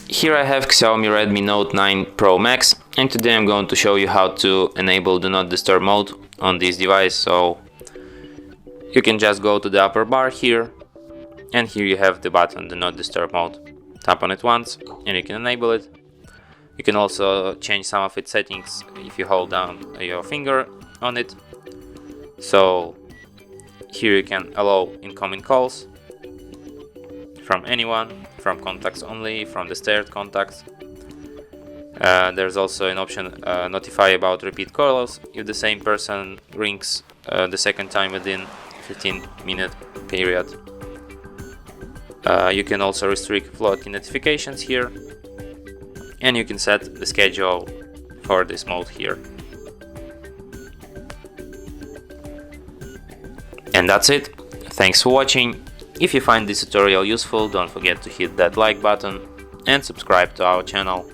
Here I have Xiaomi Redmi Note 9 Pro Max, and today I'm going to show you how to enable Do Not Disturb mode on this device. So you can just go to the upper bar here, and here you have the button Do Not Disturb mode. Tap on it once and you can enable it. You can also change some of its settings if you hold down your finger on it. So here you can allow incoming calls from anyone, from contacts only, from the shared contacts. There's also an option notify about repeat calls if the same person rings the second time within 15-minute period. You can also restrict floating notifications here, and you can set the schedule for this mode here. And that's it. Thanks for watching. If you find this tutorial useful, don't forget to hit that like button and subscribe to our channel.